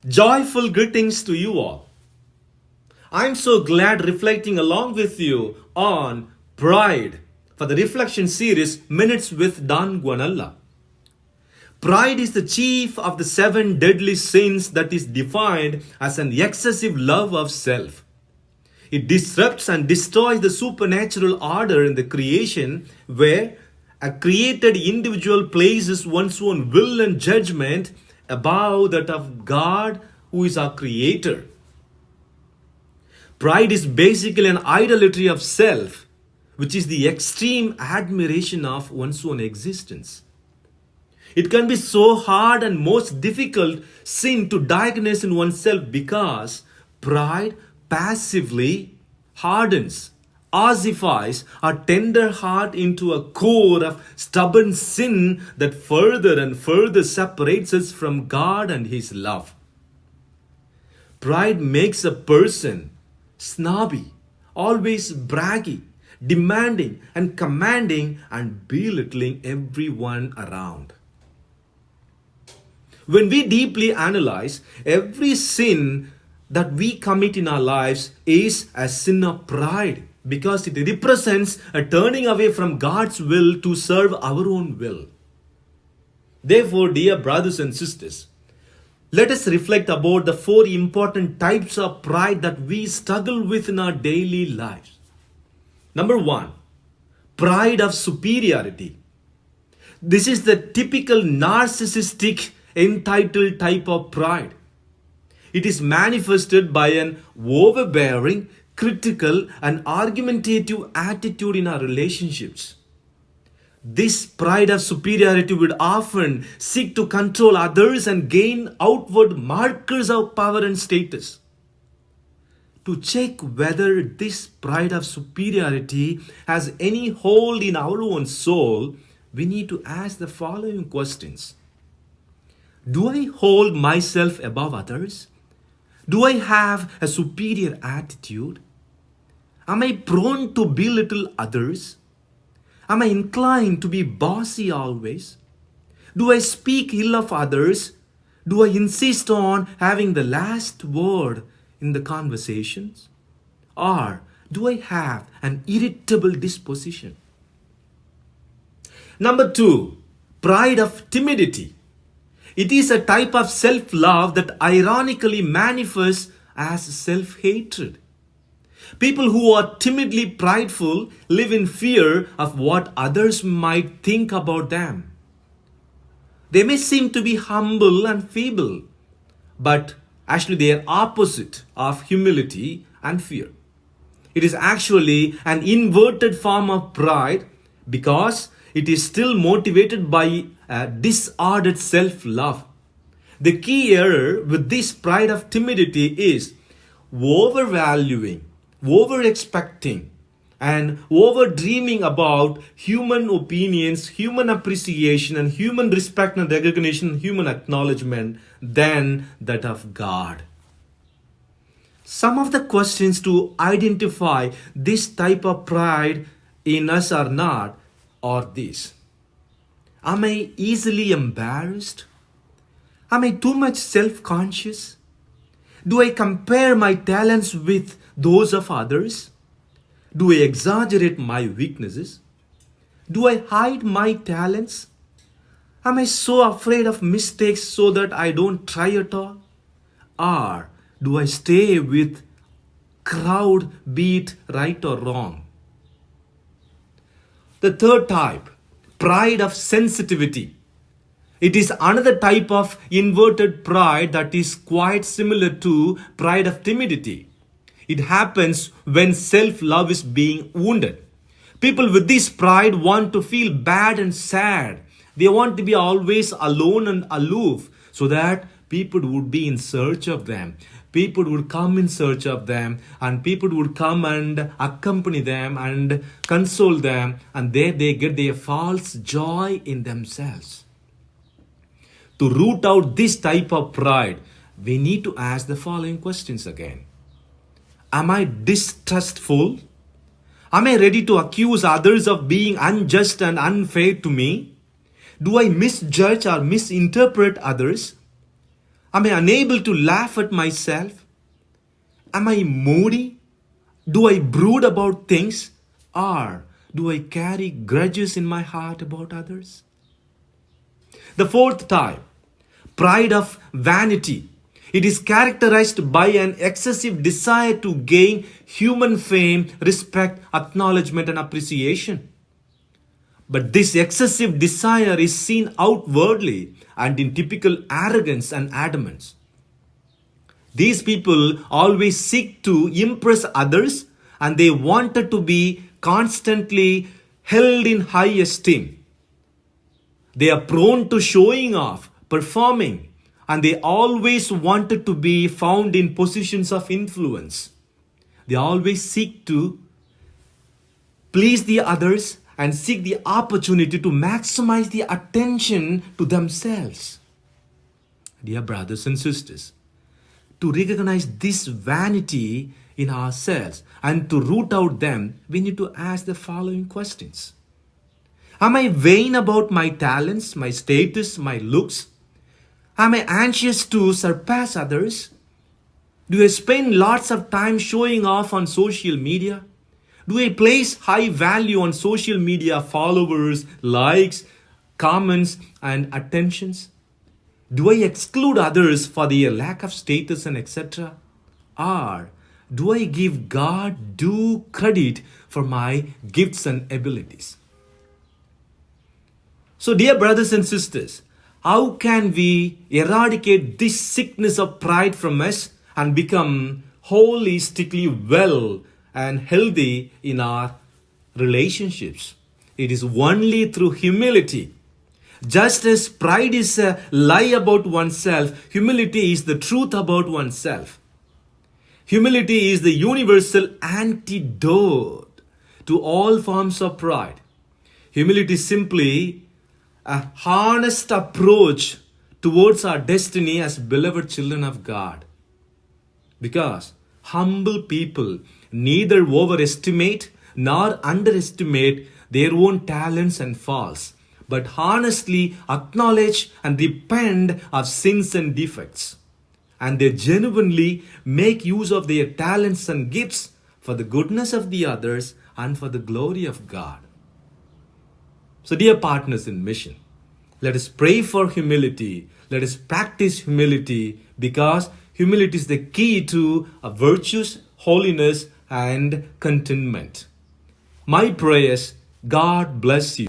Joyful greetings to you all. I'm so glad reflecting along with you on pride for the reflection series Minutes with Don Guanella. Pride is the chief of the 7 deadly sins that is defined as an excessive love of self. It disrupts and destroys the supernatural order in the creation where a created individual places one's own will and judgment above that of God, who is our creator. Pride is basically an idolatry of self, which is the extreme admiration of one's own existence. It can be so hard and most difficult sin to diagnose in oneself because pride passively hardens, ossifies our tender heart into a core of stubborn sin that further and further separates us from God and His love. Pride makes a person snobby, always braggy, demanding and commanding and belittling everyone around. When we deeply analyze, every sin that we commit in our lives is a sin of pride because it represents a turning away from God's will to serve our own will. Therefore, dear brothers and sisters, let us reflect about the 4 important types of pride that we struggle with in our daily lives. Number 1, pride of superiority. This is the typical narcissistic, entitled type of pride. It is manifested by an overbearing, critical, and argumentative attitude in our relationships. This pride of superiority would often seek to control others and gain outward markers of power and status. To check whether this pride of superiority has any hold in our own soul, we need to ask the following questions. Do I hold myself above others? Do I have a superior attitude? Am I prone to belittle others? Am I inclined to be bossy always? Do I speak ill of others? Do I insist on having the last word in the conversations? Or do I have an irritable disposition? Number 2, pride of timidity. It is a type of self-love that ironically manifests as self-hatred. People who are timidly prideful live in fear of what others might think about them. They may seem to be humble and feeble, but actually they are opposite of humility and fear. It is actually an inverted form of pride because it is still motivated by a disordered self-love. The key error with this pride of timidity is overvaluing, over-expecting, and over-dreaming about human opinions, human appreciation, and human respect and recognition, human acknowledgement than that of God. Some of the questions to identify this type of pride in us or not are these. Am I easily embarrassed? Am I too much self-conscious? Do I compare my talents with those of others? Do I exaggerate my weaknesses? Do I hide my talents? Am I so afraid of mistakes so that I don't try at all? Or do I stay with crowd, be it right or wrong? The third type, pride of sensitivity. It is another type of inverted pride that is quite similar to pride of timidity. It happens when self-love is being wounded. People with this pride want to feel bad and sad. They want to be always alone and aloof so that people would be in search of them. People would come in search of them and people would come and accompany them and console them, and there they get their false joy in themselves. To root out this type of pride, we need to ask the following questions again. Am I distrustful? Am I ready to accuse others of being unjust and unfair to me? Do I misjudge or misinterpret others? Am I unable to laugh at myself? Am I moody? Do I brood about things? Or do I carry grudges in my heart about others? The fourth type, pride of vanity. It is characterized by an excessive desire to gain human fame, respect, acknowledgement, and appreciation. But this excessive desire is seen outwardly and in typical arrogance and adamance. These people always seek to impress others and they wanted to be constantly held in high esteem. They are prone to showing off, performing, and they always wanted to be found in positions of influence. They always seek to please the others and seek the opportunity to maximize the attention to themselves. Dear brothers and sisters, to recognize this vanity in ourselves and to root out them, we need to ask the following questions. Am I vain about my talents, my status, my looks? Am I anxious to surpass others? Do I spend lots of time showing off on social media? Do I place high value on social media followers, likes, comments, and attentions? Do I exclude others for their lack of status and etc.? Or do I give God due credit for my gifts and abilities? So, dear brothers and sisters, how can we eradicate this sickness of pride from us and become holistically well and healthy in our relationships? It is only through humility. Just as pride is a lie about oneself, humility is the truth about oneself. Humility is the universal antidote to all forms of pride. Humility is simply a honest approach towards our destiny as beloved children of God. Because humble people neither overestimate nor underestimate their own talents and faults, but honestly acknowledge and repent of sins and defects. And they genuinely make use of their talents and gifts for the goodness of the others and for the glory of God. So, dear partners in mission, let us pray for humility. Let us practice humility because humility is the key to virtues, holiness, and contentment. My prayers, God bless you.